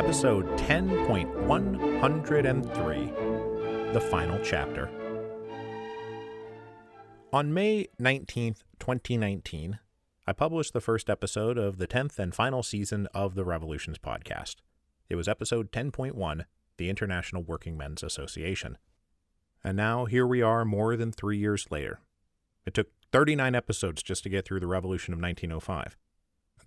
Episode 10.103, The Final Chapter. On May 19th, 2019, I published the first episode of the 10th and final season of the Revolutions podcast. It was episode 10.1, The International Workingmen's Association. And now here we are more than 3 years later. It took 39 episodes just to get through the Revolution of 1905.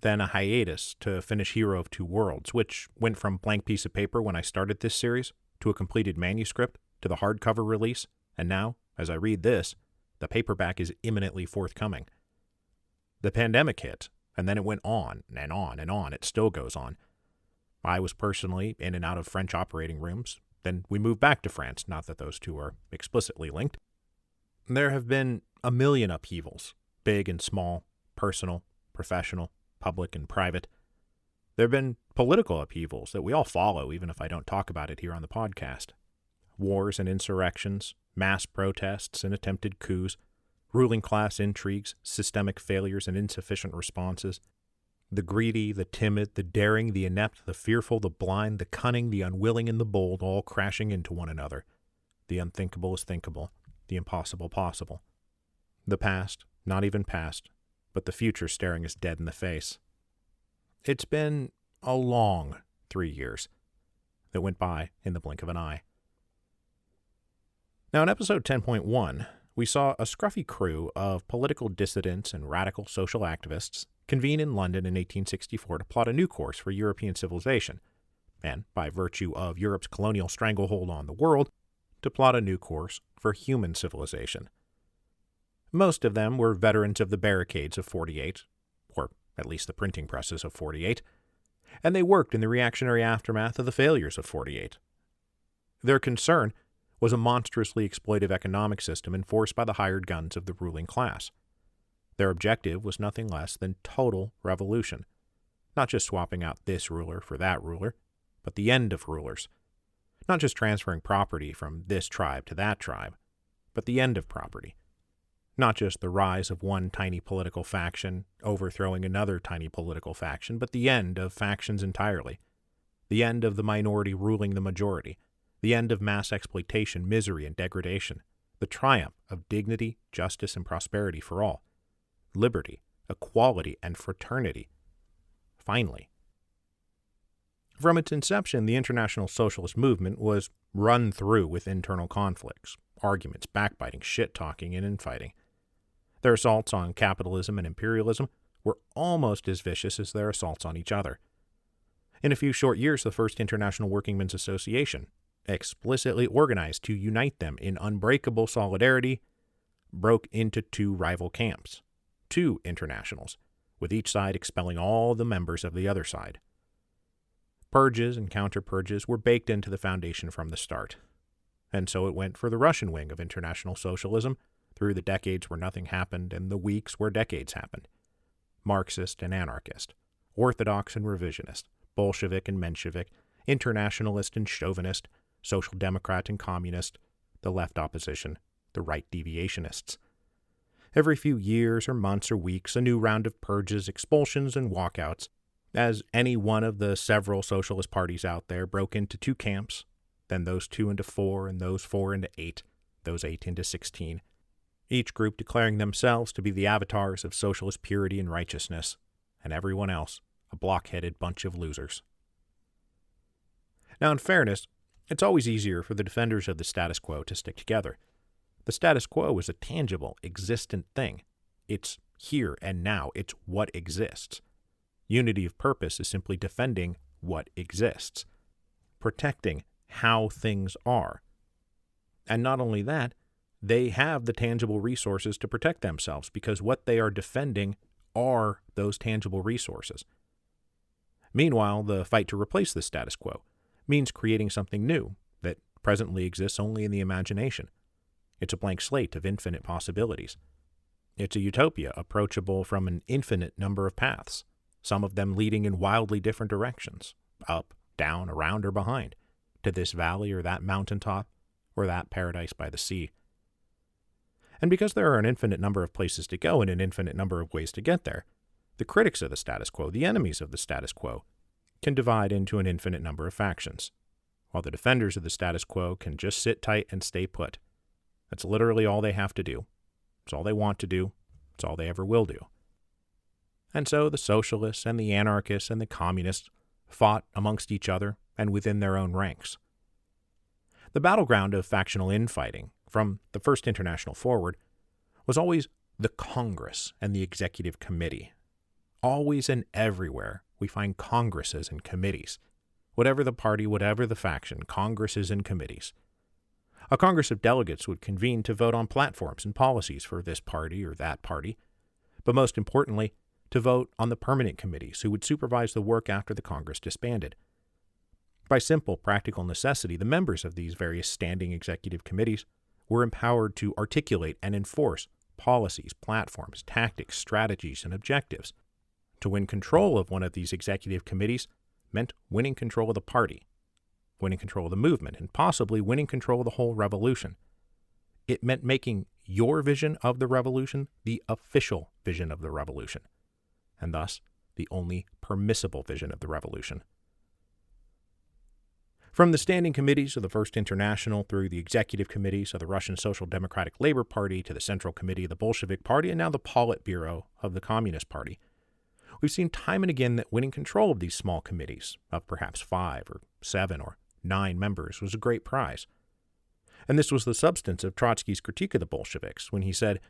Then a hiatus to finish Hero of Two Worlds, which went from blank piece of paper when I started this series, to a completed manuscript, to the hardcover release, and now, as I read this, the paperback is imminently forthcoming. The pandemic hit, and then it went on and on and on. It still goes on. I was personally in and out of French operating rooms. Then we moved back to France, not that those two are explicitly linked. There have been a million upheavals, big and small, personal, professional, public and private. There have been political upheavals that we all follow, even if I don't talk about it here on the podcast. Wars and insurrections, mass protests and attempted coups, ruling class intrigues, systemic failures and insufficient responses. The greedy, the timid, the daring, the inept, the fearful, the blind, the cunning, the unwilling, and the bold, all crashing into one another. The unthinkable is thinkable, the impossible possible. The past, not even past, but the future staring us dead in the face. It's been a long 3 years that went by in the blink of an eye. Now in episode 10.1, we saw a scruffy crew of political dissidents and radical social activists convene in London in 1864 to plot a new course for European civilization, and, by virtue of Europe's colonial stranglehold on the world, to plot a new course for human civilization. Most of them were veterans of the barricades of 48, or at least the printing presses of 48, and they worked in the reactionary aftermath of the failures of 48. Their concern was a monstrously exploitive economic system enforced by the hired guns of the ruling class. Their objective was nothing less than total revolution, not just swapping out this ruler for that ruler, but the end of rulers. Not just transferring property from this tribe to that tribe, but the end of property. Not just the rise of one tiny political faction overthrowing another tiny political faction, but the end of factions entirely. The end of the minority ruling the majority. The end of mass exploitation, misery, and degradation. The triumph of dignity, justice, and prosperity for all. Liberty, equality, and fraternity. Finally. From its inception, the international socialist movement was run through with internal conflicts, arguments, backbiting, shit-talking, and infighting. Their assaults on capitalism and imperialism were almost as vicious as their assaults on each other. In a few short years, the first International Workingmen's Association, explicitly organized to unite them in unbreakable solidarity, broke into two rival camps, two internationals, with each side expelling all the members of the other side. Purges and counter-purges were baked into the foundation from the start. And so it went for the Russian wing of International Socialism, through the decades where nothing happened and the weeks where decades happened. Marxist and anarchist, orthodox and revisionist, Bolshevik and Menshevik, internationalist and chauvinist, social democrat and communist, the left opposition, the right deviationists. Every few years or months or weeks, a new round of purges, expulsions, and walkouts, as any one of the several socialist parties out there broke into two camps, then those two into four, and those four into eight, those 8 into 16, each group declaring themselves to be the avatars of socialist purity and righteousness, and everyone else a block-headed bunch of losers. Now, in fairness, it's always easier for the defenders of the status quo to stick together. The status quo is a tangible, existent thing. It's here and now. It's what exists. Unity of purpose is simply defending what exists, protecting how things are. And not only that, they have the tangible resources to protect themselves because what they are defending are those tangible resources. Meanwhile, the fight to replace the status quo means creating something new that presently exists only in the imagination. It's a blank slate of infinite possibilities. It's a utopia approachable from an infinite number of paths, some of them leading in wildly different directions, up, down, around, or behind, to this valley or that mountaintop, or that paradise by the sea. And because there are an infinite number of places to go and an infinite number of ways to get there, the critics of the status quo, the enemies of the status quo, can divide into an infinite number of factions, while the defenders of the status quo can just sit tight and stay put. That's literally all they have to do. It's all they want to do. It's all they ever will do. And so the socialists and the anarchists and the communists fought amongst each other and within their own ranks. The battleground of factional infighting, from the First International forward, was always the Congress and the Executive Committee. Always and everywhere we find congresses and committees. Whatever the party, whatever the faction, congresses and committees. A Congress of Delegates would convene to vote on platforms and policies for this party or that party, but most importantly, to vote on the permanent committees who would supervise the work after the Congress disbanded. By simple practical necessity, the members of these various standing executive committees were empowered to articulate and enforce policies, platforms, tactics, strategies, and objectives. To win control of one of these executive committees meant winning control of the party, winning control of the movement, and possibly winning control of the whole revolution. It meant making your vision of the revolution the official vision of the revolution, and thus the only permissible vision of the revolution. From the standing committees of the First International through the executive committees of the Russian Social Democratic Labor Party to the Central Committee of the Bolshevik Party and now the Politburo of the Communist Party, we've seen time and again that winning control of these small committees, of perhaps 5 or 7 or 9 members, was a great prize. And this was the substance of Trotsky's critique of the Bolsheviks when he said,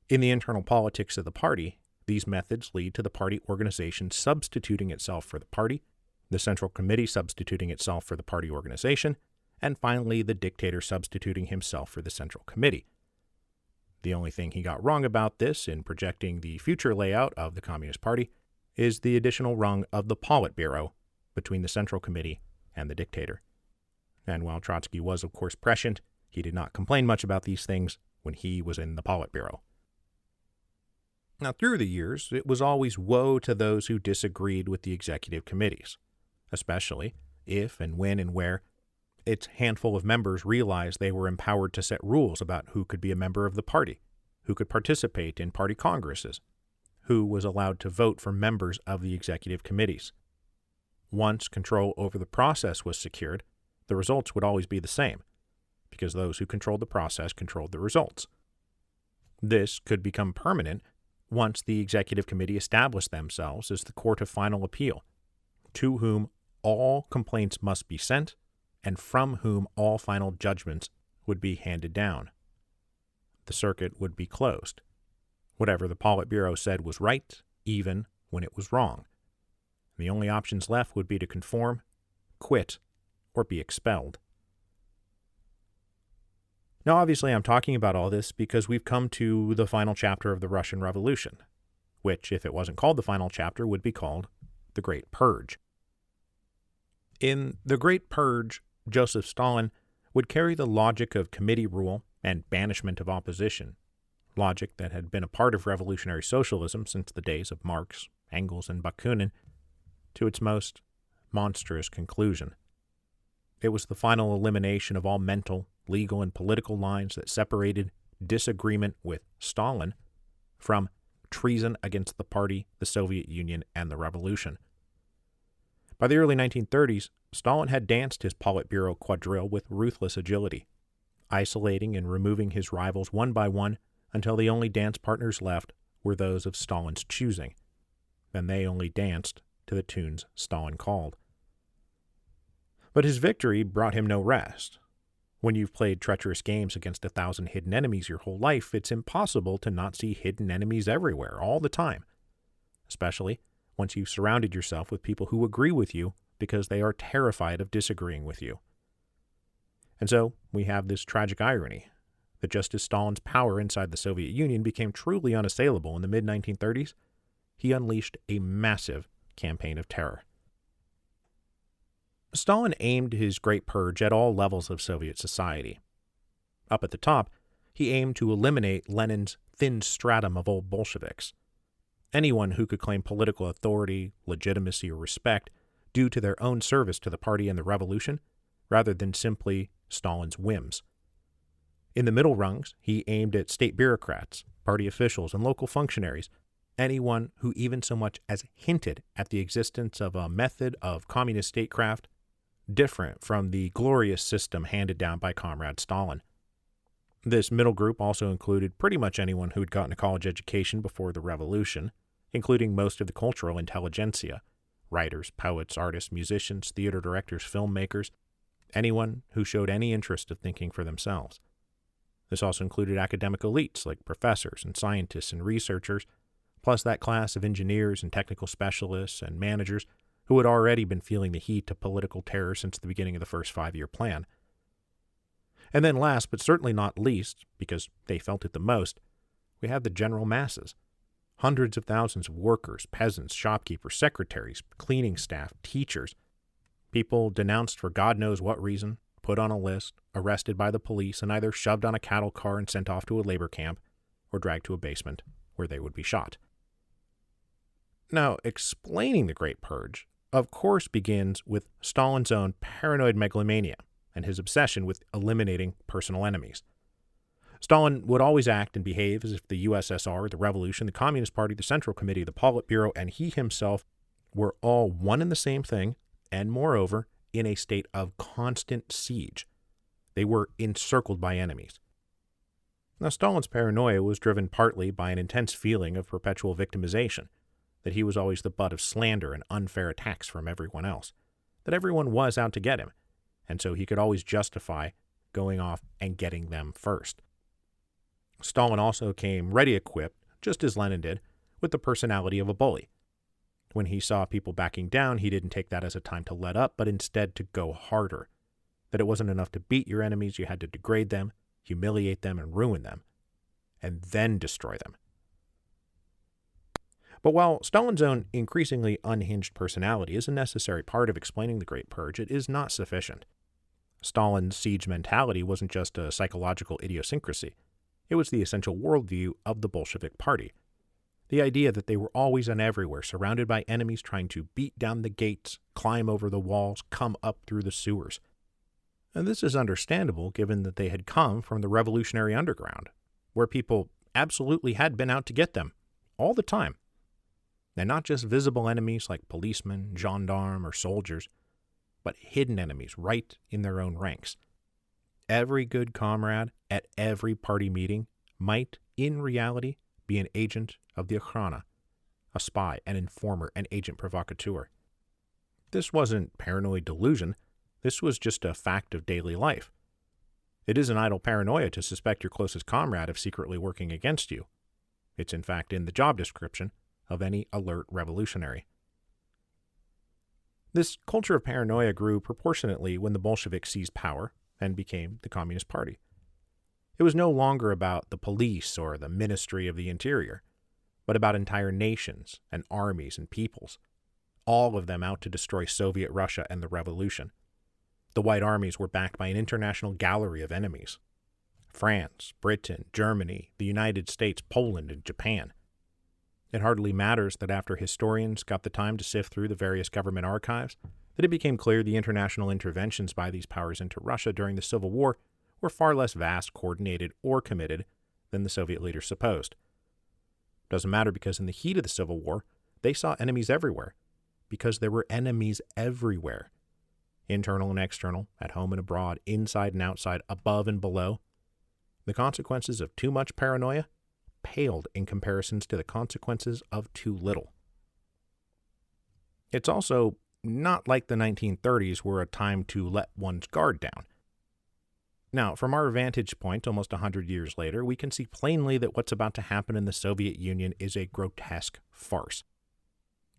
"In the internal politics of the party, these methods lead to the party organization substituting itself for the party, the Central Committee substituting itself for the party organization, and finally the dictator substituting himself for the Central Committee." The only thing he got wrong about this in projecting the future layout of the Communist Party is the additional rung of the Politburo between the Central Committee and the dictator. And while Trotsky was, of course, prescient, he did not complain much about these things when he was in the Politburo. Now, through the years, it was always woe to those who disagreed with the executive committees, especially if and when and where its handful of members realized they were empowered to set rules about who could be a member of the party, who could participate in party congresses, who was allowed to vote for members of the executive committees. Once control over the process was secured, the results would always be the same, because those who controlled the process controlled the results. This could become permanent once the executive committee established themselves as the court of final appeal, to whom all complaints must be sent and from whom all final judgments would be handed down. The circuit would be closed. Whatever the Politburo said was right, even when it was wrong. The only options left would be to conform, quit, or be expelled. Now, obviously, I'm talking about all this because we've come to the final chapter of the Russian Revolution, which, if it wasn't called the final chapter, would be called the Great Purge. In the Great Purge, Joseph Stalin would carry the logic of committee rule and banishment of opposition, logic that had been a part of revolutionary socialism since the days of Marx, Engels, and Bakunin, to its most monstrous conclusion. It was the final elimination of all mental, legal, and political lines that separated disagreement with Stalin from treason against the party, the Soviet Union, and the revolution. By the early 1930s, Stalin had danced his Politburo quadrille with ruthless agility, isolating and removing his rivals one by one until the only dance partners left were those of Stalin's choosing, and they only danced to the tunes Stalin called. But his victory brought him no rest. When you've played treacherous games against 1,000 hidden enemies your whole life, it's impossible to not see hidden enemies everywhere, all the time, especially once you've surrounded yourself with people who agree with you because they are terrified of disagreeing with you. And so we have this tragic irony that just as Stalin's power inside the Soviet Union became truly unassailable in the mid-1930s, he unleashed a massive campaign of terror. Stalin aimed his Great Purge at all levels of Soviet society. Up at the top, he aimed to eliminate Lenin's thin stratum of old Bolsheviks. Anyone who could claim political authority, legitimacy, or respect due to their own service to the party and the revolution, rather than simply Stalin's whims. In the middle rungs, he aimed at state bureaucrats, party officials, and local functionaries anyone who even so much as hinted at the existence of a method of communist statecraft different from the glorious system handed down by Comrade Stalin. This middle group also included pretty much anyone who had gotten a college education before the revolution, including most of the cultural intelligentsia, writers, poets, artists, musicians, theater directors, filmmakers, anyone who showed any interest of thinking for themselves. This also included academic elites like professors and scientists and researchers, plus that class of engineers and technical specialists and managers who had already been feeling the heat of political terror since the beginning of the first 5-year plan. And then last, but certainly not least, because they felt it the most, we have the general masses. Hundreds of thousands of workers, peasants, shopkeepers, secretaries, cleaning staff, teachers, people denounced for God knows what reason, put on a list, arrested by the police, and either shoved on a cattle car and sent off to a labor camp, or dragged to a basement where they would be shot. Now, explaining the Great Purge, of course, begins with Stalin's own paranoid megalomania and his obsession with eliminating personal enemies. Stalin would always act and behave as if the USSR, the Revolution, the Communist Party, the Central Committee, the Politburo, and he himself were all one and the same thing, and moreover, in a state of constant siege. They were encircled by enemies. Now, Stalin's paranoia was driven partly by an intense feeling of perpetual victimization, that he was always the butt of slander and unfair attacks from everyone else, that everyone was out to get him, and so he could always justify going off and getting them first. Stalin also came ready equipped, just as Lenin did, with the personality of a bully. When he saw people backing down, he didn't take that as a time to let up, but instead to go harder. That it wasn't enough to beat your enemies, you had to degrade them, humiliate them, and ruin them, and then destroy them. But while Stalin's own increasingly unhinged personality is a necessary part of explaining the Great Purge, it is not sufficient. Stalin's siege mentality wasn't just a psychological idiosyncrasy. It was the essential worldview of the Bolshevik Party. The idea that they were always and everywhere, surrounded by enemies trying to beat down the gates, climb over the walls, come up through the sewers. And this is understandable given that they had come from the revolutionary underground, where people absolutely had been out to get them, all the time. And not just visible enemies like policemen, gendarmes, or soldiers, but hidden enemies right in their own ranks. Every good comrade at every party meeting might, in reality, be an agent of the Okhrana, a spy, an informer, an agent provocateur. This wasn't paranoid delusion. This was just a fact of daily life. It isn't idle paranoia to suspect your closest comrade of secretly working against you. It's in fact in the job description of any alert revolutionary. This culture of paranoia grew proportionately when the Bolsheviks seized power and became the Communist Party. It was no longer about the police or the Ministry of the Interior, but about entire nations and armies and peoples, all of them out to destroy Soviet Russia and the revolution. The White Armies were backed by an international gallery of enemies: France, Britain, Germany, the United States, Poland, and Japan. It hardly matters that after historians got the time to sift through the various government archives, that it became clear the international interventions by these powers into Russia during the Civil War were far less vast, coordinated, or committed than the Soviet leaders supposed. Doesn't matter because in the heat of the Civil War, they saw enemies everywhere, because there were enemies everywhere. Internal and external, at home and abroad, inside and outside, above and below. The consequences of too much paranoia paled in comparisons to the consequences of too little. It's also not like the 1930s were a time to let one's guard down. Now, from our vantage point almost 100 years later, we can see plainly that what's about to happen in the Soviet Union is a grotesque farce.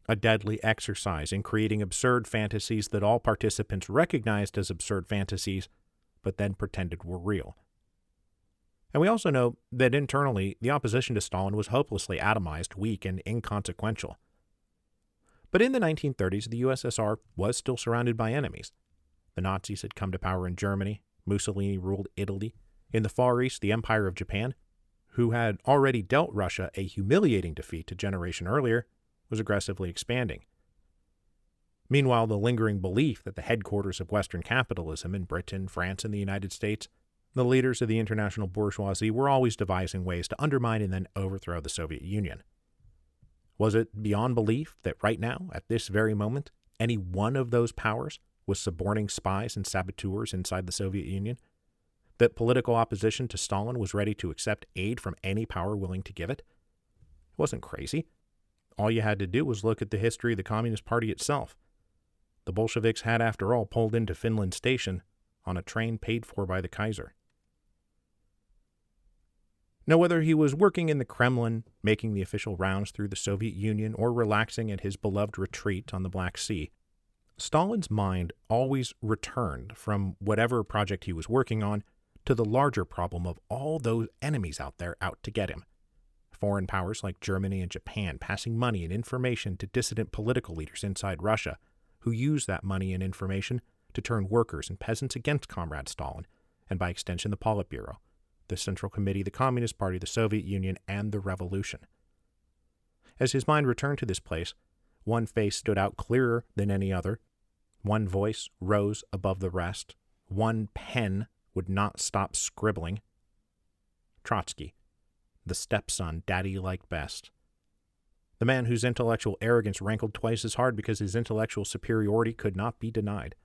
A deadly exercise in creating absurd fantasies that all participants recognized as absurd fantasies, but then pretended were real. And we also know that internally, the opposition to Stalin was hopelessly atomized, weak, and inconsequential. But in the 1930s, the USSR was still surrounded by enemies. The Nazis had come to power in Germany, Mussolini ruled Italy, in the Far East, the Empire of Japan, who had already dealt Russia a humiliating defeat a generation earlier, was aggressively expanding. Meanwhile, the lingering belief that the headquarters of Western capitalism in Britain, France, and the United States, the leaders of the international bourgeoisie, were always devising ways to undermine and then overthrow the Soviet Union. Was it beyond belief that right now, at this very moment, any one of those powers was suborning spies and saboteurs inside the Soviet Union? That political opposition to Stalin was ready to accept aid from any power willing to give it? It wasn't crazy. All you had to do was look at the history of the Communist Party itself. The Bolsheviks had, after all, pulled into Finland Station on a train paid for by the Kaiser. Now, whether he was working in the Kremlin, making the official rounds through the Soviet Union, or relaxing at his beloved retreat on the Black Sea, Stalin's mind always returned from whatever project he was working on to the larger problem of all those enemies out there out to get him. Foreign powers like Germany and Japan passing money and information to dissident political leaders inside Russia, who use that money and information to turn workers and peasants against Comrade Stalin, and by extension the Politburo, the Central Committee, the Communist Party, the Soviet Union, and the Revolution. As his mind returned to this place, one face stood out clearer than any other. One voice rose above the rest. One pen would not stop scribbling. Trotsky, the stepson Daddy liked best. The man whose intellectual arrogance rankled twice as hard because his intellectual superiority could not be denied.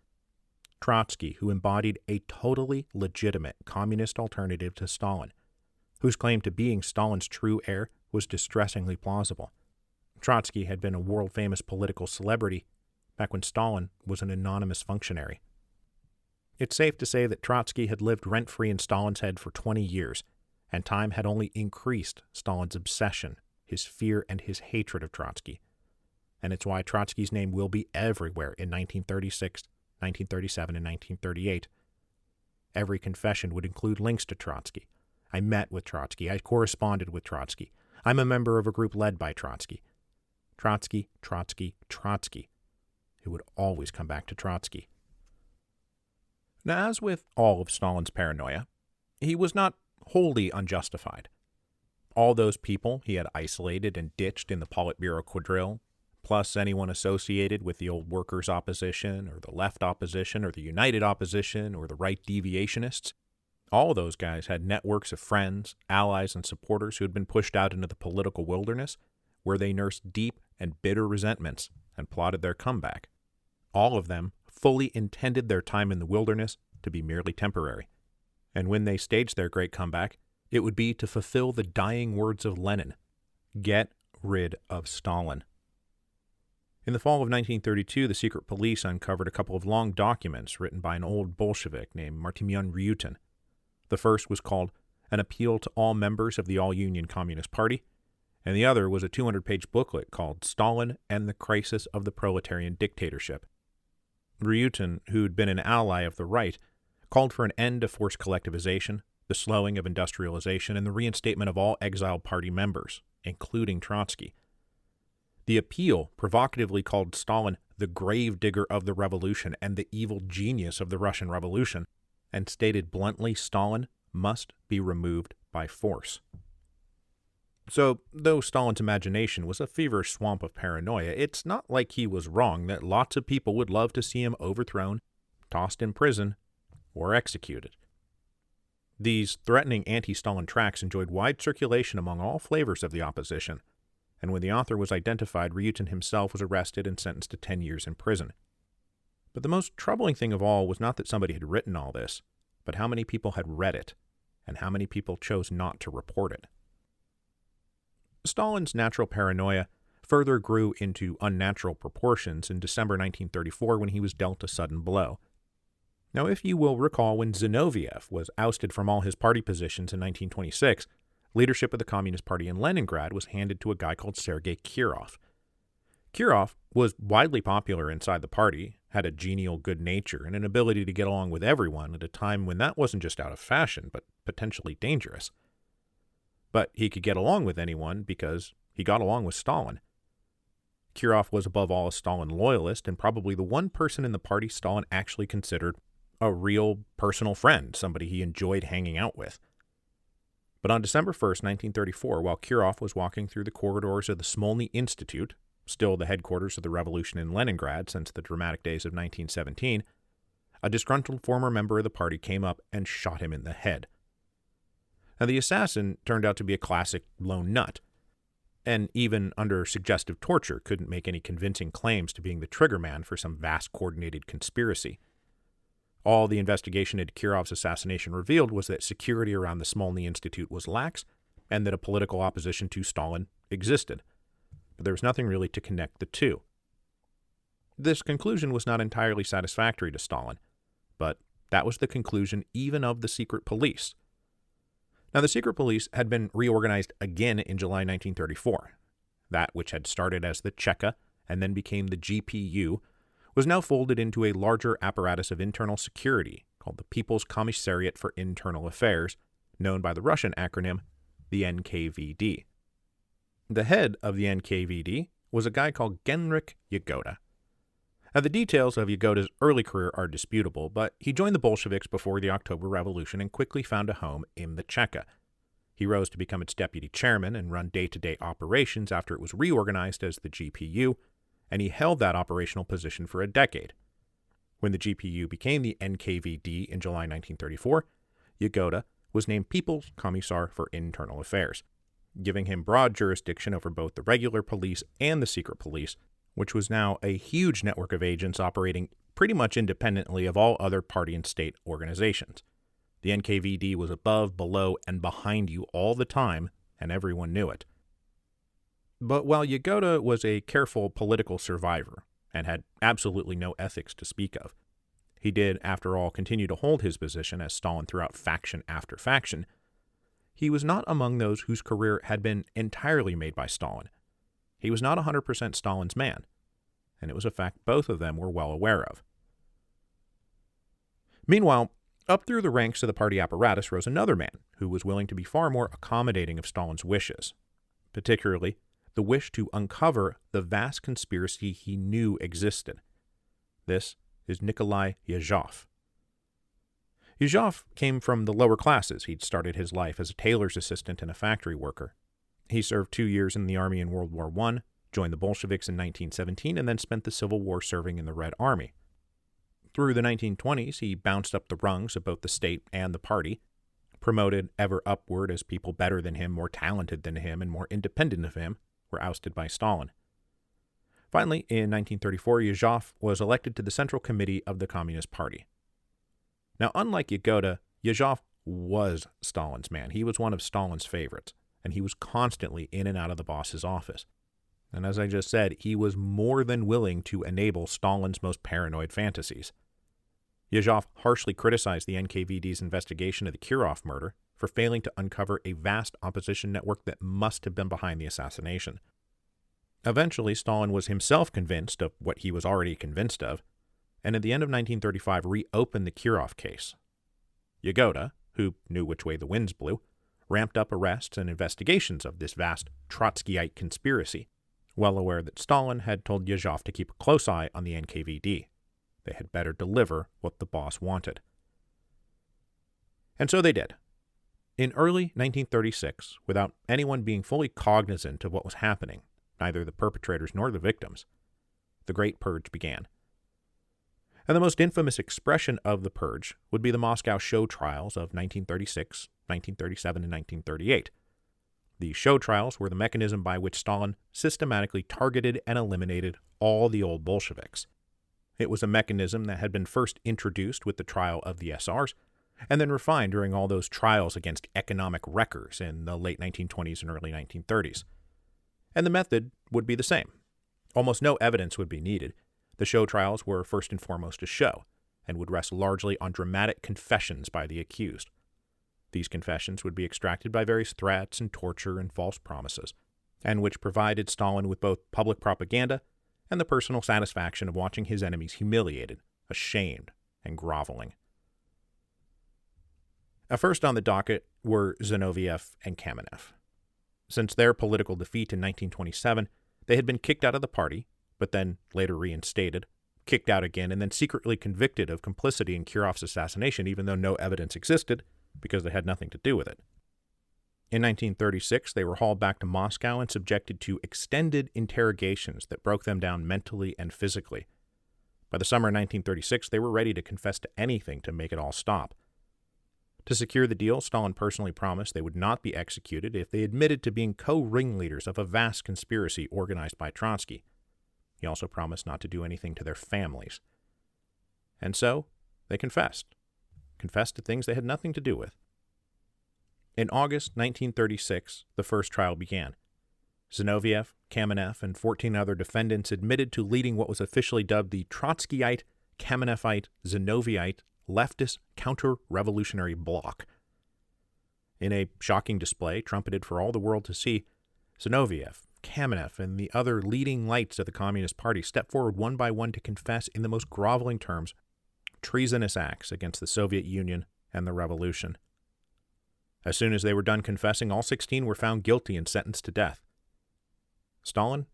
Trotsky, who embodied a totally legitimate communist alternative to Stalin, whose claim to being Stalin's true heir was distressingly plausible. Trotsky had been a world-famous political celebrity back when Stalin was an anonymous functionary. It's safe to say that Trotsky had lived rent-free in Stalin's head for 20 years, and time had only increased Stalin's obsession, his fear, and his hatred of Trotsky. And it's why Trotsky's name will be everywhere in 1936, 1937, and 1938. Every confession would include links to Trotsky. I met with Trotsky. I corresponded with Trotsky. I'm a member of a group led by Trotsky. Trotsky, Trotsky, Trotsky. It would always come back to Trotsky. Now, as with all of Stalin's paranoia, he was not wholly unjustified. All those people he had isolated and ditched in the Politburo quadrille, plus anyone associated with the old workers' opposition, or the left opposition, or the united opposition, or the right deviationists, all those guys had networks of friends, allies, and supporters who had been pushed out into the political wilderness, where they nursed deep and bitter resentments and plotted their comeback. All of them fully intended their time in the wilderness to be merely temporary. And when they staged their great comeback, it would be to fulfill the dying words of Lenin, "Get rid of Stalin." In the fall of 1932, the secret police uncovered a couple of long documents written by an old Bolshevik named Martymyan Ryutin. The first was called An Appeal to All Members of the All-Union Communist Party, and the other was a 200-page booklet called Stalin and the Crisis of the Proletarian Dictatorship. Ryutin, who'd been an ally of the right, called for an end to forced collectivization, the slowing of industrialization, and the reinstatement of all exiled party members, including Trotsky. The appeal provocatively called Stalin the gravedigger of the revolution and the evil genius of the Russian Revolution, and stated bluntly Stalin must be removed by force. So, though Stalin's imagination was a feverish swamp of paranoia, it's not like he was wrong that lots of people would love to see him overthrown, tossed in prison, or executed. These threatening anti-Stalin tracts enjoyed wide circulation among all flavors of the opposition, and when the author was identified, Ryutin himself was arrested and sentenced to 10 years in prison. But the most troubling thing of all was not that somebody had written all this, but how many people had read it, and how many people chose not to report it. Stalin's natural paranoia further grew into unnatural proportions in December 1934 when he was dealt a sudden blow. Now, if you will recall, when Zinoviev was ousted from all his party positions in 1926, leadership of the Communist Party in Leningrad was handed to a guy called Sergei Kirov. Kirov was widely popular inside the party, had a genial good nature, and an ability to get along with everyone at a time when that wasn't just out of fashion, but potentially dangerous. But he could get along with anyone because he got along with Stalin. Kirov was above all a Stalin loyalist, and probably the one person in the party Stalin actually considered a real personal friend, somebody he enjoyed hanging out with. But on December 1st, 1934, while Kirov was walking through the corridors of the Smolny Institute, still the headquarters of the revolution in Leningrad since the dramatic days of 1917, a disgruntled former member of the party came up and shot him in the head. Now, the assassin turned out to be a classic lone nut. and even under suggestive torture couldn't make any convincing claims to being the triggerman for some vast coordinated conspiracy. All the investigation into Kirov's assassination revealed was that security around the Smolny Institute was lax and that a political opposition to Stalin existed. But there was nothing really to connect the two. This conclusion was not entirely satisfactory to Stalin, but that was the conclusion even of the secret police. Now, the secret police had been reorganized again in July 1934. That which had started as the Cheka and then became the GPU was now folded into a larger apparatus of internal security called the People's Commissariat for Internal Affairs, known by the Russian acronym the NKVD. The head of the NKVD was a guy called Genrikh Yagoda. Now, the details of Yagoda's early career are disputable, but he joined the Bolsheviks before the October Revolution and quickly found a home in the Cheka. He rose to become its deputy chairman and run day-to-day operations after it was reorganized as the GPU, and he held that operational position for a decade. When the GPU became the NKVD in July 1934, Yagoda was named People's Commissar for Internal Affairs, giving him broad jurisdiction over both the regular police and the secret police, which was now a huge network of agents operating pretty much independently of all other party and state organizations. The NKVD was above, below, and behind you all the time, and everyone knew it. But while Yagoda was a careful political survivor and had absolutely no ethics to speak of, he did, after all, continue to hold his position as Stalin throughout faction after faction. He was not among those whose career had been entirely made by Stalin. He was not 100% Stalin's man, and it was a fact both of them were well aware of. Meanwhile, up through the ranks of the party apparatus rose another man who was willing to be far more accommodating of Stalin's wishes, particularly the wish to uncover the vast conspiracy he knew existed. This is Nikolai Yezhov. Yezhov came from the lower classes. He'd started his life as a tailor's assistant and a factory worker. He served 2 years in the army in World War I, joined the Bolsheviks in 1917, and then spent the Civil War serving in the Red Army. Through the 1920s, he bounced up the rungs of both the state and the party, promoted ever upward as people better than him, more talented than him, and more independent of him were ousted by Stalin. Finally, in 1934, Yezhov was elected to the Central Committee of the Communist Party. Now, unlike Yagoda, Yezhov was Stalin's man. He was one of Stalin's favorites, and he was constantly in and out of the boss's office. And as I just said, he was more than willing to enable Stalin's most paranoid fantasies. Yezhov harshly criticized the NKVD's investigation of the Kirov murder for failing to uncover a vast opposition network that must have been behind the assassination. Eventually, Stalin was himself convinced of what he was already convinced of, and at the end of 1935 reopened the Kirov case. Yagoda, who knew which way the winds blew, ramped up arrests and investigations of this vast Trotskyite conspiracy, well aware that Stalin had told Yezhov to keep a close eye on the NKVD. They had better deliver what the boss wanted. And so they did. In early 1936, without anyone being fully cognizant of what was happening, neither the perpetrators nor the victims, the Great Purge began. And the most infamous expression of the purge would be the Moscow show trials of 1936, 1937, and 1938. The show trials were the mechanism by which Stalin systematically targeted and eliminated all the old Bolsheviks. It was a mechanism that had been first introduced with the trial of the SRs, and then refined during all those trials against economic wreckers in the late 1920s and early 1930s. And the method would be the same. Almost no evidence would be needed. The show trials were first and foremost a show, and would rest largely on dramatic confessions by the accused. These confessions would be extracted by various threats and torture and false promises, and which provided Stalin with both public propaganda and the personal satisfaction of watching his enemies humiliated, ashamed, and groveling. First on the docket were Zinoviev and Kamenev. Since their political defeat in 1927, they had been kicked out of the party, but then later reinstated, kicked out again, and then secretly convicted of complicity in Kirov's assassination, even though no evidence existed, because they had nothing to do with it. In 1936, they were hauled back to Moscow and subjected to extended interrogations that broke them down mentally and physically. By the summer of 1936, they were ready to confess to anything to make it all stop. To secure the deal, Stalin personally promised they would not be executed if they admitted to being co-ringleaders of a vast conspiracy organized by Trotsky. He also promised not to do anything to their families. And so, they confessed to things they had nothing to do with. In August 1936, the first trial began. Zinoviev, Kamenev, and 14 other defendants admitted to leading what was officially dubbed the Trotskyite, Kamenevite, Zinoviite leftist counter-revolutionary bloc. In a shocking display trumpeted for all the world to see, Zinoviev, Kamenev, and the other leading lights of the Communist Party stepped forward one by one to confess in the most groveling terms treasonous acts against the Soviet Union and the revolution. As soon as they were done confessing, all 16 were found guilty and sentenced to death. Stalin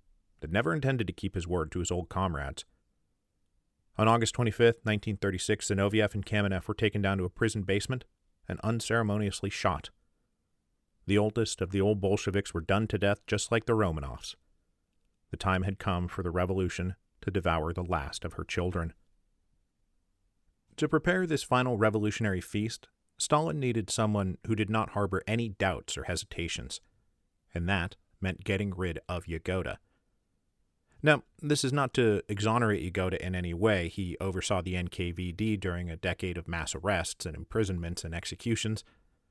had never intended to keep his word to his old comrades. On August 25, 1936, Zinoviev and Kamenev were taken down to a prison basement and unceremoniously shot. The oldest of the old Bolsheviks were done to death just like the Romanovs. The time had come for the revolution to devour the last of her children. To prepare this final revolutionary feast, Stalin needed someone who did not harbor any doubts or hesitations, and that meant getting rid of Yagoda. Now, this is not to exonerate Yagoda in any way. He oversaw the NKVD during a decade of mass arrests and imprisonments and executions.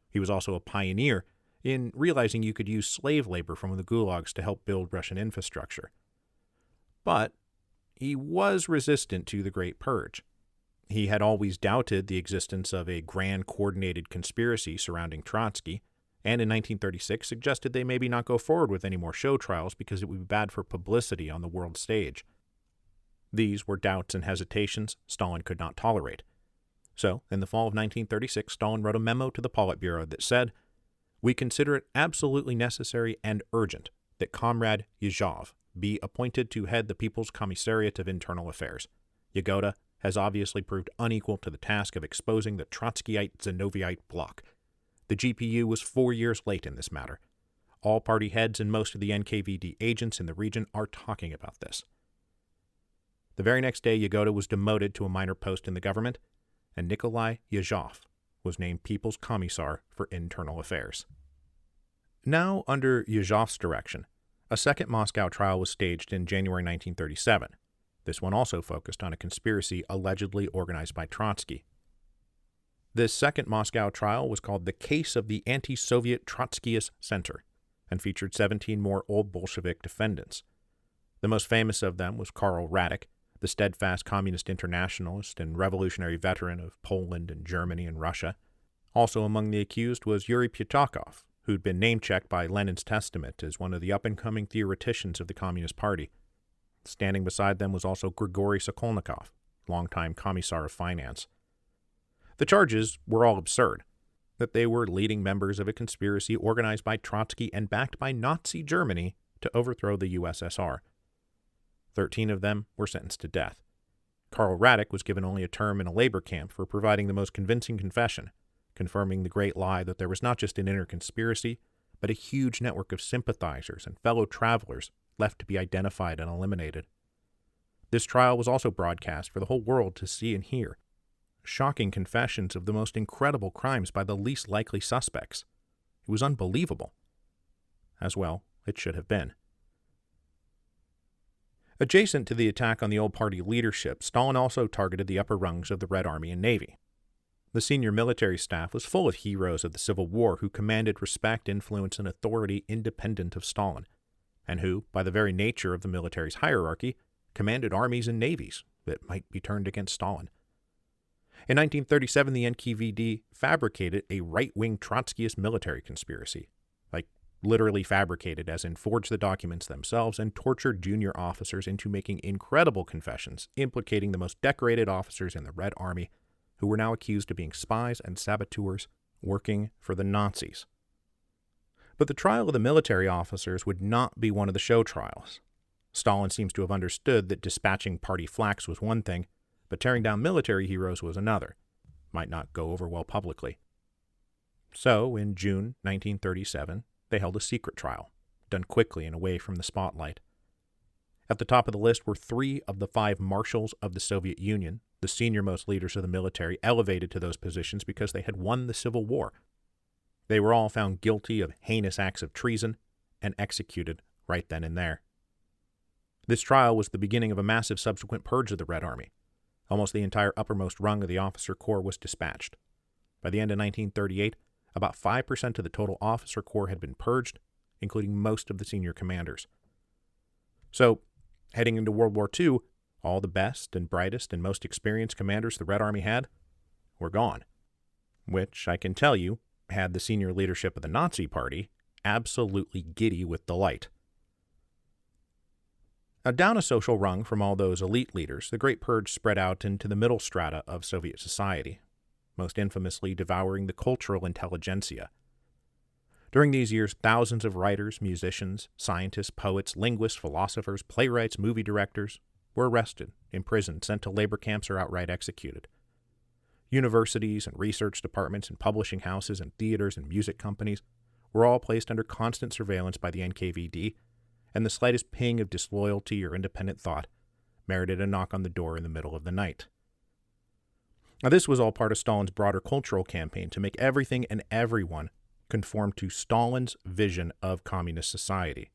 He was also a pioneer in realizing you could use slave labor from the gulags to help build Russian infrastructure. But he was resistant to the Great Purge. He had always doubted the existence of a grand coordinated conspiracy surrounding Trotsky, and in 1936 suggested they maybe not go forward with any more show trials because it would be bad for publicity on the world stage. These were doubts and hesitations Stalin could not tolerate. So, in the fall of 1936, Stalin wrote a memo to the Politburo that said, "We consider it absolutely necessary and urgent that Comrade Yezhov be appointed to head the People's Commissariat of Internal Affairs. Yagoda has obviously proved unequal to the task of exposing the Trotskyite Zinoviite bloc. The GPU was 4 years late in this matter. All party heads and most of the NKVD agents in the region are talking about this." The very next day, Yagoda was demoted to a minor post in the government, and Nikolai Yezhov was named People's Commissar for Internal Affairs. Now, under Yezhov's direction, a second Moscow trial was staged in January 1937. This one also focused on a conspiracy allegedly organized by Trotsky. This second Moscow trial was called the Case of the Anti-Soviet Trotskyist Center and featured 17 more old Bolshevik defendants. The most famous of them was Karl Radek, the steadfast communist internationalist and revolutionary veteran of Poland and Germany and Russia. Also among the accused was Yuri Piatakov, who'd been name-checked by Lenin's Testament as one of the up-and-coming theoreticians of the Communist Party. Standing beside them was also Grigory Sokolnikov, longtime Commissar of Finance. The charges were all absurd, that they were leading members of a conspiracy organized by Trotsky and backed by Nazi Germany to overthrow the USSR. 13 of them were sentenced to death. Karl Radek was given only a term in a labor camp for providing the most convincing confession, confirming the great lie that there was not just an inner conspiracy, but a huge network of sympathizers and fellow travelers left to be identified and eliminated. This trial was also broadcast for the whole world to see and hear. Shocking confessions of the most incredible crimes by the least likely suspects. It was unbelievable. As well, it should have been. Adjacent to the attack on the old party leadership, Stalin also targeted the upper rungs of the Red Army and Navy. The senior military staff was full of heroes of the Civil War who commanded respect, influence, and authority independent of Stalin, and who, by the very nature of the military's hierarchy, commanded armies and navies that might be turned against Stalin. In 1937, the NKVD fabricated a right-wing Trotskyist military conspiracy, like literally fabricated as in forged the documents themselves and tortured junior officers into making incredible confessions implicating the most decorated officers in the Red Army who were now accused of being spies and saboteurs working for the Nazis. But the trial of the military officers would not be one of the show trials. Stalin seems to have understood that dispatching party flaks was one thing, but tearing down military heroes was another. Might not go over well publicly. So, in June 1937, they held a secret trial, done quickly and away from the spotlight. At the top of the list were 3 of the 5 marshals of the Soviet Union, the senior-most leaders of the military elevated to those positions because they had won the Civil War. They were all found guilty of heinous acts of treason and executed right then and there. This trial was the beginning of a massive subsequent purge of the Red Army. Almost the entire uppermost rung of the officer corps was dispatched. By the end of 1938, about 5% of the total officer corps had been purged, including most of the senior commanders. So, heading into World War II, all the best and brightest and most experienced commanders the Red Army had were gone, which, I can tell you, had the senior leadership of the Nazi Party absolutely giddy with delight. Now, down a social rung from all those elite leaders, the Great Purge spread out into the middle strata of Soviet society, most infamously devouring the cultural intelligentsia. During these years, thousands of writers, musicians, scientists, poets, linguists, philosophers, playwrights, movie directors were arrested, imprisoned, sent to labor camps, or outright executed. Universities and research departments and publishing houses and theaters and music companies were all placed under constant surveillance by the NKVD, and the slightest ping of disloyalty or independent thought merited a knock on the door in the middle of the night. Now, this was all part of Stalin's broader cultural campaign to make everything and everyone conform to Stalin's vision of communist society.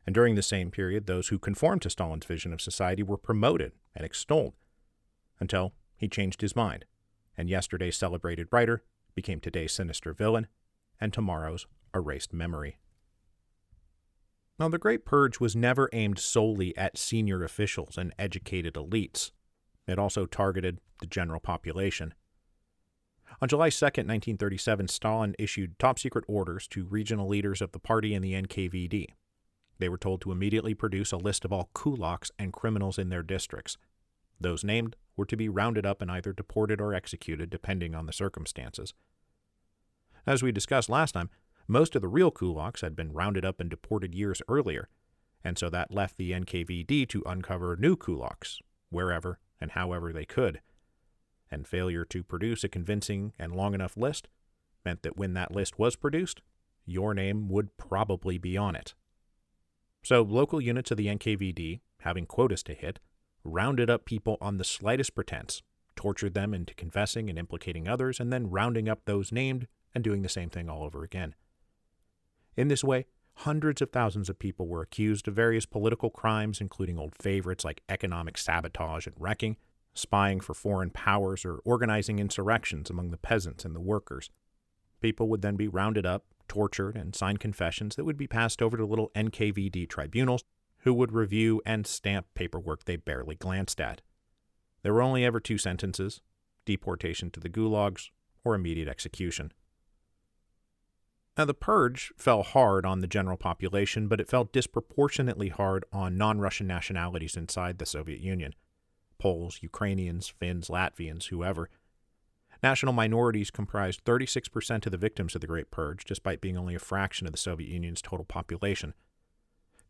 And during the same period, those who conformed to Stalin's vision of society were promoted and extolled, until he changed his mind, and yesterday's celebrated writer became today's sinister villain, and tomorrow's erased memory. Now, the Great Purge was never aimed solely at senior officials and educated elites. It also targeted the general population. On July 2, 1937, Stalin issued top-secret orders to regional leaders of the party and the NKVD. They were told to immediately produce a list of all kulaks and criminals in their districts. Those named were to be rounded up and either deported or executed, depending on the circumstances. As we discussed last time, most of the real kulaks had been rounded up and deported years earlier, and so that left the NKVD to uncover new kulaks, wherever and however they could. And failure to produce a convincing and long enough list meant that when that list was produced, your name would probably be on it. So local units of the NKVD, having quotas to hit, rounded up people on the slightest pretense, tortured them into confessing and implicating others, and then rounding up those named and doing the same thing all over again. In this way, hundreds of thousands of people were accused of various political crimes, including old favorites like economic sabotage and wrecking, spying for foreign powers, or organizing insurrections among the peasants and the workers. People would then be rounded up, tortured, and sign confessions that would be passed over to little NKVD tribunals, who would review and stamp paperwork they barely glanced at. There were only ever two sentences: deportation to the gulags or immediate execution. Now, the purge fell hard on the general population, but it fell disproportionately hard on non-Russian nationalities inside the Soviet Union. Poles, Ukrainians, Finns, Latvians, whoever. National minorities comprised 36% of the victims of the Great Purge, despite being only a fraction of the Soviet Union's total population.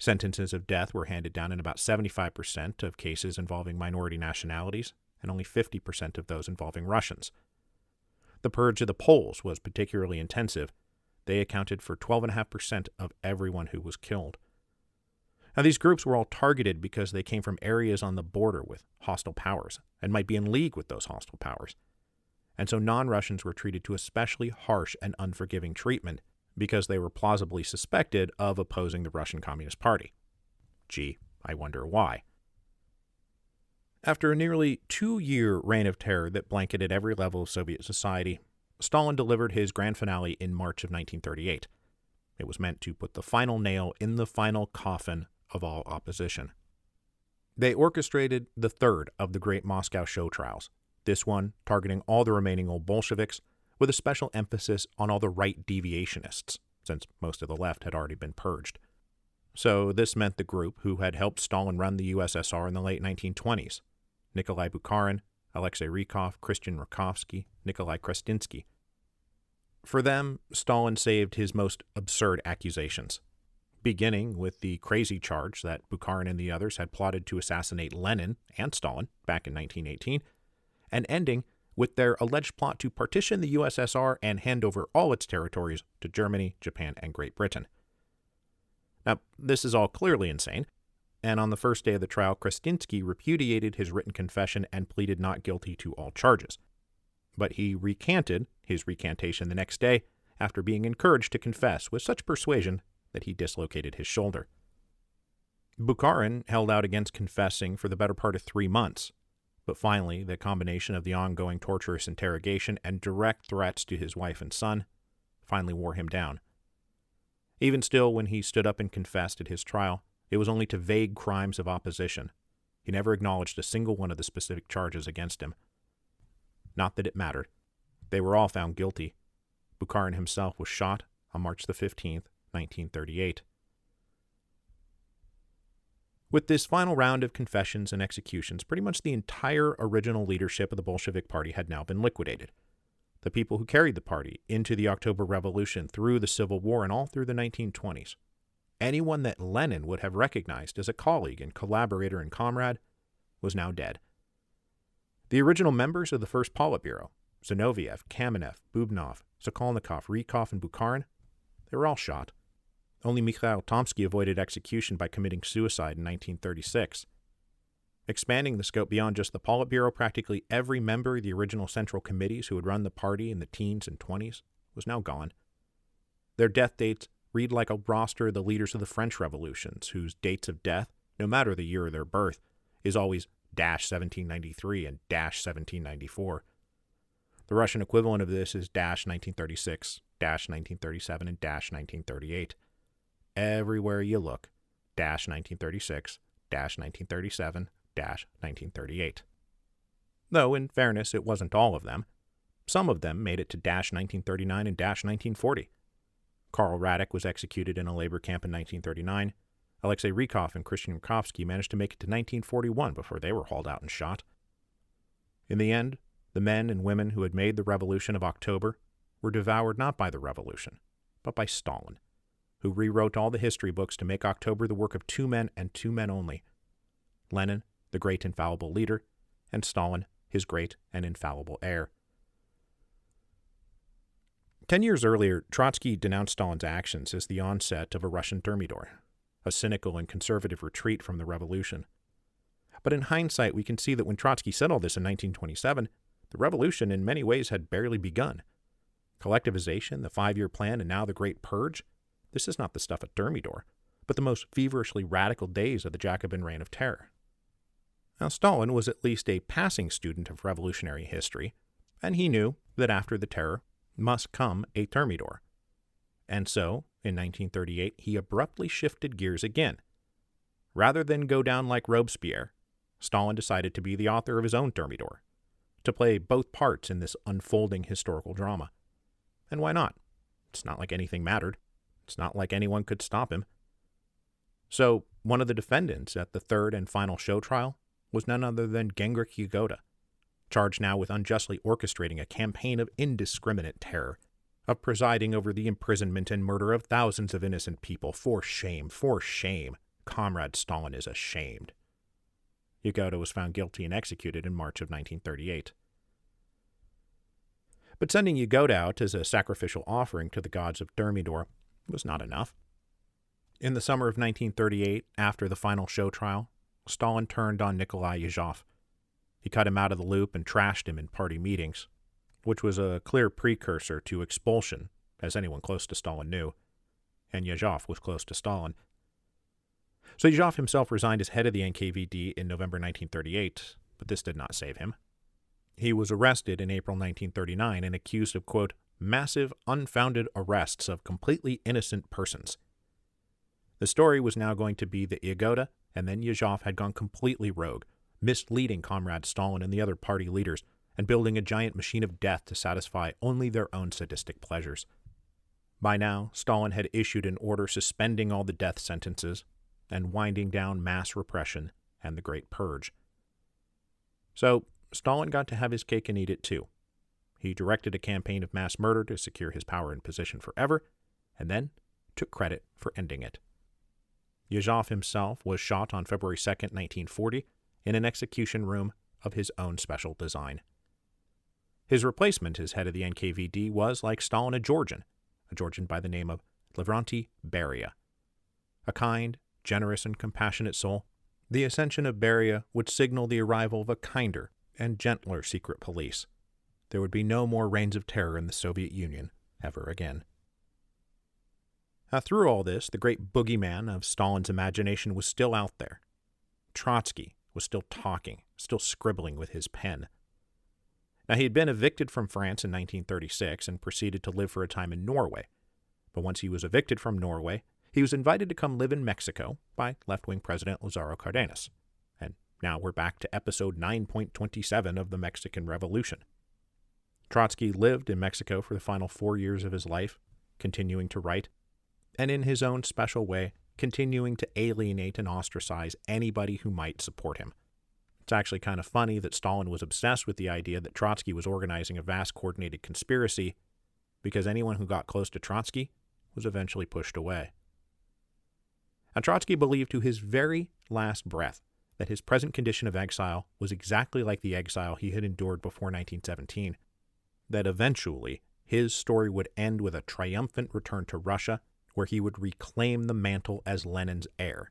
Sentences of death were handed down in about 75% of cases involving minority nationalities, and only 50% of those involving Russians. The purge of the Poles was particularly intensive. They accounted for 12.5% of everyone who was killed. Now, these groups were all targeted because they came from areas on the border with hostile powers and might be in league with those hostile powers. And so non-Russians were treated to especially harsh and unforgiving treatment because they were plausibly suspected of opposing the Russian Communist Party. Gee, I wonder why. After a nearly 2-year reign of terror that blanketed every level of Soviet society, Stalin delivered his grand finale in March of 1938. It was meant to put the final nail in the final coffin of all opposition. They orchestrated the third of the Great Moscow Show Trials, this one targeting all the remaining old Bolsheviks, with a special emphasis on all the right deviationists, since most of the left had already been purged. So this meant the group who had helped Stalin run the USSR in the late 1920s: Nikolai Bukharin, Alexei Rykov, Christian Rakovsky, Nikolai Krestinsky. For them, Stalin saved his most absurd accusations, beginning with the crazy charge that Bukharin and the others had plotted to assassinate Lenin and Stalin back in 1918, and ending with their alleged plot to partition the USSR and hand over all its territories to Germany, Japan, and Great Britain. Now, this is all clearly insane, and on the first day of the trial, Krasinski repudiated his written confession and pleaded not guilty to all charges. But he recanted his recantation the next day after being encouraged to confess with such persuasion that he dislocated his shoulder. Bukharin held out against confessing for the better part of 3 months, but finally the combination of the ongoing torturous interrogation and direct threats to his wife and son finally wore him down. Even still, when he stood up and confessed at his trial, it was only to vague crimes of opposition. He never acknowledged a single one of the specific charges against him. Not that it mattered. They were all found guilty. Bukharin himself was shot on March the 15th, 1938. With this final round of confessions and executions, pretty much the entire original leadership of the Bolshevik Party had now been liquidated. The people who carried the party into the October Revolution, through the Civil War, and all through the 1920s. Anyone that Lenin would have recognized as a colleague and collaborator and comrade was now dead. The original members of the First Politburo, Zinoviev, Kamenev, Bubnov, Sokolnikov, Rykov, and Bukharin, they were all shot. Only Mikhail Tomsky avoided execution by committing suicide in 1936. Expanding the scope beyond just the Politburo, practically every member of the original central committees who had run the party in the teens and 20s was now gone. Their death dates read like a roster of the leaders of the French revolutions, whose dates of death, no matter the year of their birth, is always -1793 and -1794. The Russian equivalent of this is -1936, -1937, and -1938. Everywhere you look, -1936, -1937, -1938. Though, in fairness, it wasn't all of them. Some of them made it to -1939 and -1940. Karl Radek was executed in a labor camp in 1939. Alexei Rykov and Christian Rakovsky managed to make it to 1941 before they were hauled out and shot. In the end, the men and women who had made the Revolution of October were devoured not by the revolution, but by Stalin, who rewrote all the history books to make October the work of 2 men and 2 men only: Lenin, the great infallible leader, and Stalin, his great and infallible heir. 10 years earlier, Trotsky denounced Stalin's actions as the onset of a Russian Thermidor, a cynical and conservative retreat from the revolution. But in hindsight, we can see that when Trotsky said all this in 1927, the revolution in many ways had barely begun. Collectivization, the 5-year plan, and now the Great Purge, this is not the stuff of Thermidor, but the most feverishly radical days of the Jacobin Reign of Terror. Now, Stalin was at least a passing student of revolutionary history, and he knew that after the terror must come a Thermidor. And so, in 1938, he abruptly shifted gears again. Rather than go down like Robespierre, Stalin decided to be the author of his own Thermidor, to play both parts in this unfolding historical drama. And why not? It's not like anything mattered. It's not like anyone could stop him. So, one of the defendants at the third and final show trial was none other than Gendrich Yagoda, charged now with unjustly orchestrating a campaign of indiscriminate terror, of presiding over the imprisonment and murder of thousands of innocent people. For shame, for shame. Comrade Stalin is ashamed. Yagoda was found guilty and executed in March of 1938. But sending Yagoda out as a sacrificial offering to the gods of Thermidor was not enough. In the summer of 1938, after the final show trial, Stalin turned on Nikolai Yezhov. He cut him out of the loop and trashed him in party meetings, which was a clear precursor to expulsion, as anyone close to Stalin knew, and Yezhov was close to Stalin. So Yezhov himself resigned as head of the NKVD in November 1938, but this did not save him. He was arrested in April 1939 and accused of, quote, massive, unfounded arrests of completely innocent persons. The story was now going to be that Yagoda and then Yezhov had gone completely rogue, misleading Comrade Stalin and the other party leaders, and building a giant machine of death to satisfy only their own sadistic pleasures. By now, Stalin had issued an order suspending all the death sentences and winding down mass repression and the Great Purge. So, Stalin got to have his cake and eat it too. He directed a campaign of mass murder to secure his power and position forever, and then took credit for ending it. Yezhov himself was shot on February 2, 1940, in an execution room of his own special design. His replacement as head of the NKVD was, like Stalin, a Georgian by the name of Lavrenti Beria, a kind, generous, and compassionate soul The ascension of Beria would signal the arrival of a kinder and gentler secret police. There would be no more reigns of terror in the Soviet Union ever again. Now, through all this, the great boogeyman of Stalin's imagination was still out there. Trotsky was still talking, still scribbling with his pen. Now, he had been evicted from France in 1936 and proceeded to live for a time in Norway. But once he was evicted from Norway, he was invited to come live in Mexico by left-wing President Lázaro Cárdenas. And now we're back to episode 9.27 of the Mexican Revolution. Trotsky lived in Mexico for the final 4 years of his life, continuing to write, and in his own special way, continuing to alienate and ostracize anybody who might support him. It's actually kind of funny that Stalin was obsessed with the idea that Trotsky was organizing a vast coordinated conspiracy, because anyone who got close to Trotsky was eventually pushed away. And Trotsky believed to his very last breath that his present condition of exile was exactly like the exile he had endured before 1917, that eventually his story would end with a triumphant return to Russia, where he would reclaim the mantle as Lenin's heir.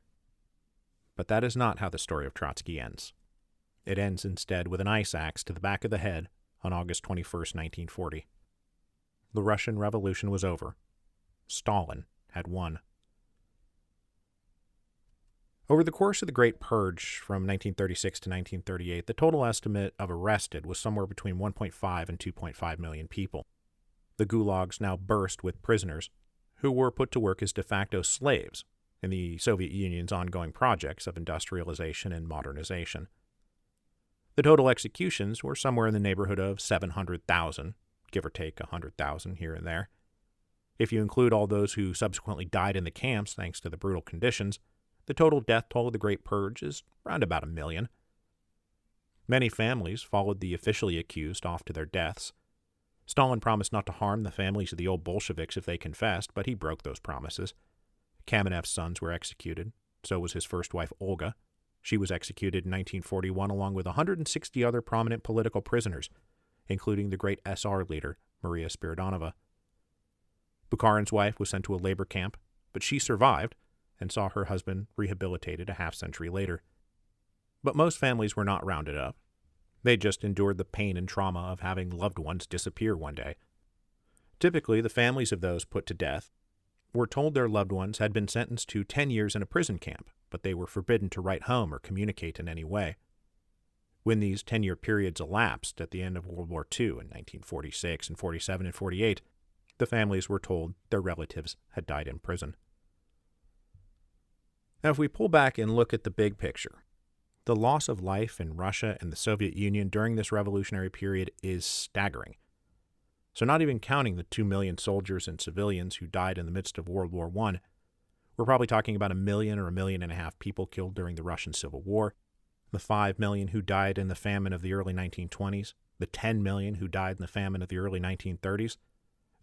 But that is not how the story of Trotsky ends. It ends instead with an ice axe to the back of the head on August 21st, 1940. The Russian Revolution was over. Stalin had won. Over the course of the Great Purge from 1936 to 1938, the total estimate of arrested was somewhere between 1.5 and 2.5 million people. The gulags now burst with prisoners who were put to work as de facto slaves in the Soviet Union's ongoing projects of industrialization and modernization. The total executions were somewhere in the neighborhood of 700,000, give or take 100,000 here and there. If you include all those who subsequently died in the camps thanks to the brutal conditions, the total death toll of the Great Purge is around about 1 million. Many families followed the officially accused off to their deaths. Stalin promised not to harm the families of the old Bolsheviks if they confessed, but he broke those promises. Kamenev's sons were executed. So was his first wife, Olga. She was executed in 1941 along with 160 other prominent political prisoners, including the great SR leader, Maria Spiridonova. Bukharin's wife was sent to a labor camp, but she survived and saw her husband rehabilitated a half-century later. But most families were not rounded up. They just endured the pain and trauma of having loved ones disappear one day. Typically, the families of those put to death were told their loved ones had been sentenced to 10 years in a prison camp, but they were forbidden to write home or communicate in any way. When these 10-year periods elapsed at the end of World War II in 1946 and 47 and 48, the families were told their relatives had died in prison. Now, if we pull back and look at the big picture, the loss of life in Russia and the Soviet Union during this revolutionary period is staggering. So not even counting the 2 million soldiers and civilians who died in the midst of World War I, we're probably talking about 1 million or 1.5 million people killed during the Russian Civil War, the 5 million who died in the famine of the early 1920s, the 10 million who died in the famine of the early 1930s,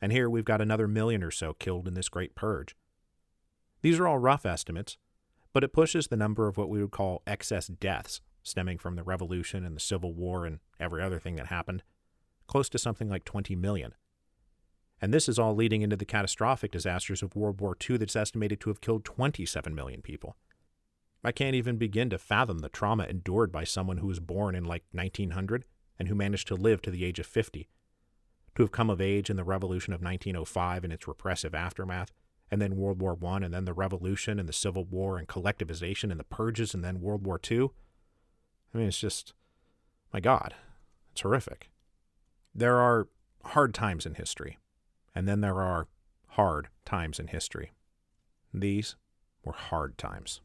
and here we've got another 1 million or so killed in this Great Purge. These are all rough estimates, but it pushes the number of what we would call excess deaths stemming from the Revolution and the Civil War and every other thing that happened, close to something like 20 million. And this is all leading into the catastrophic disasters of World War II that's estimated to have killed 27 million people. I can't even begin to fathom the trauma endured by someone who was born in like 1900 and who managed to live to the age of 50. To have come of age in the Revolution of 1905 and its repressive aftermath, and then World War I, and then the Revolution and the Civil War and collectivization and the purges, and then World War II. I mean, it's just, my God, it's horrific. There are hard times in history, and then there are hard times in history. These were hard times.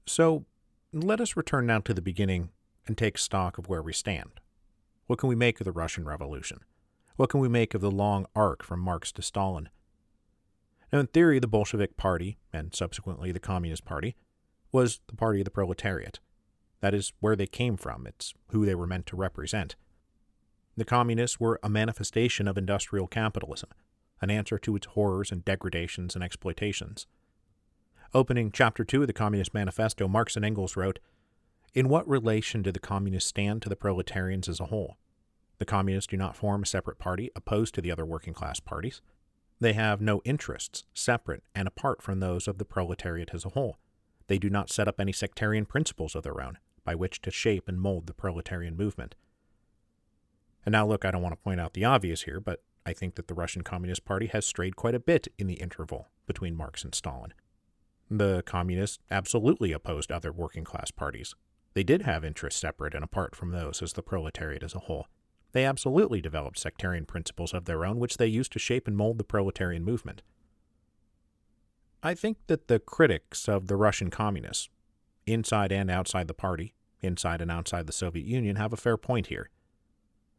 So let us return now to the beginning and take stock of where we stand. What can we make of the Russian Revolution? What can we make of the long arc from Marx to Stalin? Now, in theory, the Bolshevik Party, and subsequently the Communist Party, was the party of the proletariat. That is where they came from. It's who they were meant to represent. The Communists were a manifestation of industrial capitalism, an answer to its horrors and degradations and exploitations. Opening Chapter 2 of the Communist Manifesto, Marx and Engels wrote, "In what relation do the Communists stand to the proletarians as a whole? The Communists do not form a separate party opposed to the other working-class parties. They have no interests separate and apart from those of the proletariat as a whole. They do not set up any sectarian principles of their own by which to shape and mold the proletarian movement. And now look, I don't want to point out the obvious here, but I think that the Russian Communist Party has strayed quite a bit in the interval between Marx and Stalin. The communists absolutely opposed other working-class parties. They did have interests separate and apart from those as the proletariat as a whole. They absolutely developed sectarian principles of their own, which they used to shape and mold the proletarian movement. I think that the critics of the Russian communists, inside and outside the party, inside and outside the Soviet Union, have a fair point here.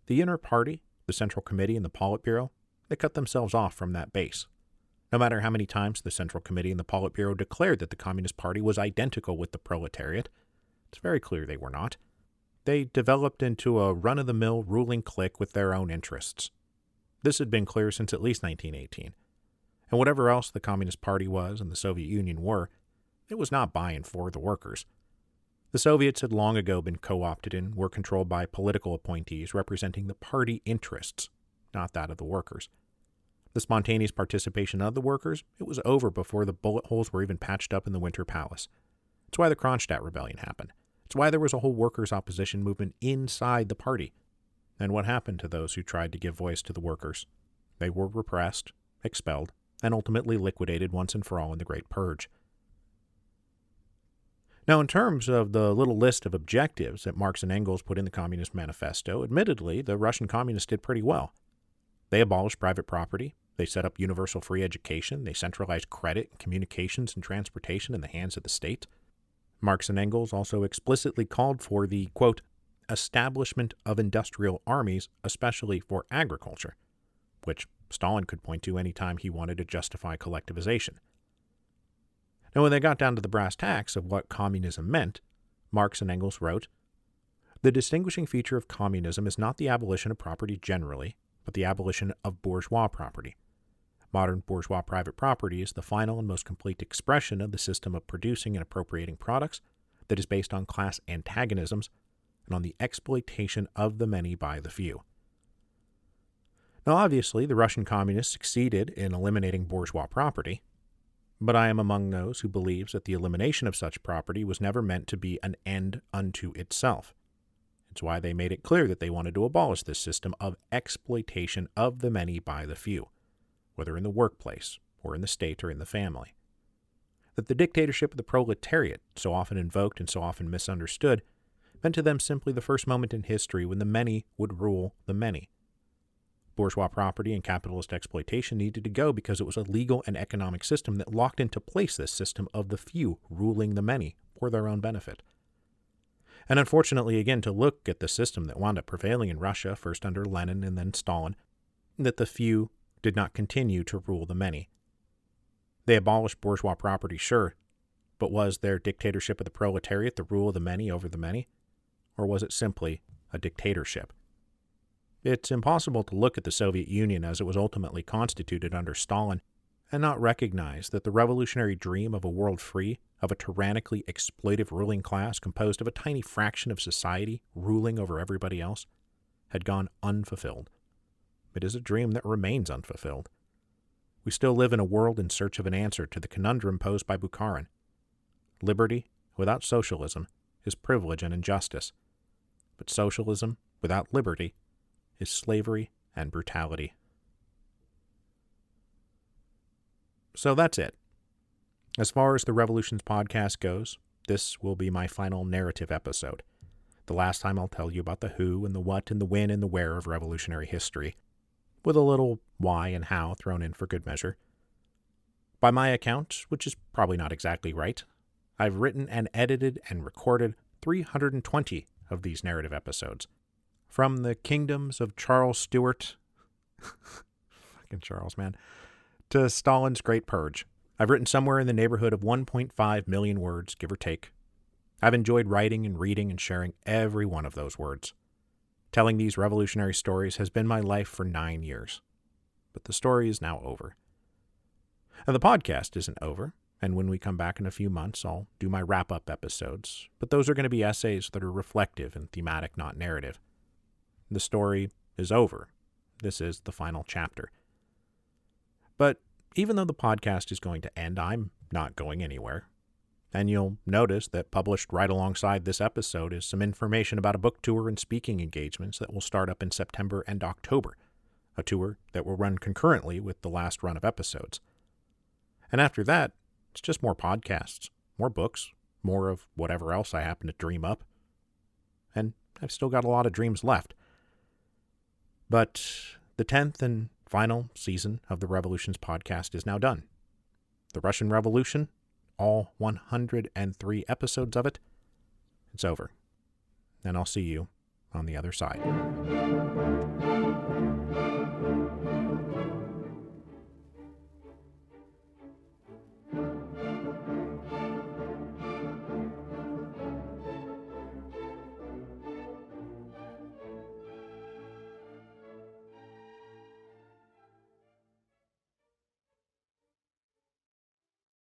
The inner party, the Central Committee, and the Politburo, they cut themselves off from that base. No matter how many times the Central Committee and the Politburo declared that the Communist Party was identical with the proletariat, it's very clear they were not. They developed into a run-of-the-mill ruling clique with their own interests. This had been clear since at least 1918. And whatever else the Communist Party was and the Soviet Union were, it was not by and for the workers. The Soviets had long ago been co-opted and were controlled by political appointees representing the party interests, not that of the workers. The spontaneous participation of the workers, it was over before the bullet holes were even patched up in the Winter Palace. It's why the Kronstadt Rebellion happened. It's why there was a whole workers' opposition movement inside the party. And what happened to those who tried to give voice to the workers? They were repressed, expelled, and ultimately liquidated once and for all in the Great Purge. Now, in terms of the little list of objectives that Marx and Engels put in the Communist Manifesto, admittedly, the Russian communists did pretty well. They abolished private property, they set up universal free education, they centralized credit, communications, and transportation in the hands of the state. Marx and Engels also explicitly called for the, quote, establishment of industrial armies, especially for agriculture, which Stalin could point to any time he wanted to justify collectivization. Now, when they got down to the brass tacks of what communism meant, Marx and Engels wrote, "The distinguishing feature of communism is not the abolition of property generally, but the abolition of bourgeois property. Modern bourgeois private property is the final and most complete expression of the system of producing and appropriating products that is based on class antagonisms and on the exploitation of the many by the few." Now, obviously, the Russian communists succeeded in eliminating bourgeois property, but I am among those who believes that the elimination of such property was never meant to be an end unto itself. It's why they made it clear that they wanted to abolish this system of exploitation of the many by the few, whether in the workplace, or in the state, or in the family. That the dictatorship of the proletariat, so often invoked and so often misunderstood, meant to them simply the first moment in history when the many would rule the many. Bourgeois property and capitalist exploitation needed to go because it was a legal and economic system that locked into place this system of the few ruling the many for their own benefit. And unfortunately, again, to look at the system that wound up prevailing in Russia, first under Lenin and then Stalin, that the few did not continue to rule the many. They abolished bourgeois property, sure, but was their dictatorship of the proletariat the rule of the many over the many? Or was it simply a dictatorship? It's impossible to look at the Soviet Union as it was ultimately constituted under Stalin and not recognize that the revolutionary dream of a world free of a tyrannically exploitive ruling class composed of a tiny fraction of society ruling over everybody else had gone unfulfilled. It is a dream that remains unfulfilled. We still live in a world in search of an answer to the conundrum posed by Bukharin. Liberty without socialism is privilege and injustice, but socialism without liberty is slavery and brutality. So that's it. As far as the Revolutions podcast goes, this will be my final narrative episode. The last time I'll tell you about the who and the what and the when and the where of revolutionary history, with a little why and how thrown in for good measure. By my account, which is probably not exactly right, I've written and edited and recorded 320 of these narrative episodes. From the kingdoms of Charles Stuart, fucking Charles, man, to Stalin's Great Purge. I've written somewhere in the neighborhood of 1.5 million words, give or take. I've enjoyed writing and reading and sharing every one of those words. Telling these revolutionary stories has been my life for 9 years. But the story is now over. And the podcast isn't over, and when we come back in a few months, I'll do my wrap-up episodes, but those are going to be essays that are reflective and thematic, not narrative. The story is over. This is the final chapter. But even though the podcast is going to end, I'm not going anywhere. And you'll notice that published right alongside this episode is some information about a book tour and speaking engagements that will start up in September and October, a tour that will run concurrently with the last run of episodes. And after that, it's just more podcasts, more books, more of whatever else I happen to dream up. And I've still got a lot of dreams left. But the 10th and final season of the Revolutions podcast is now done. The Russian Revolution, all 103 episodes of it, it's over. And I'll see you on the other side.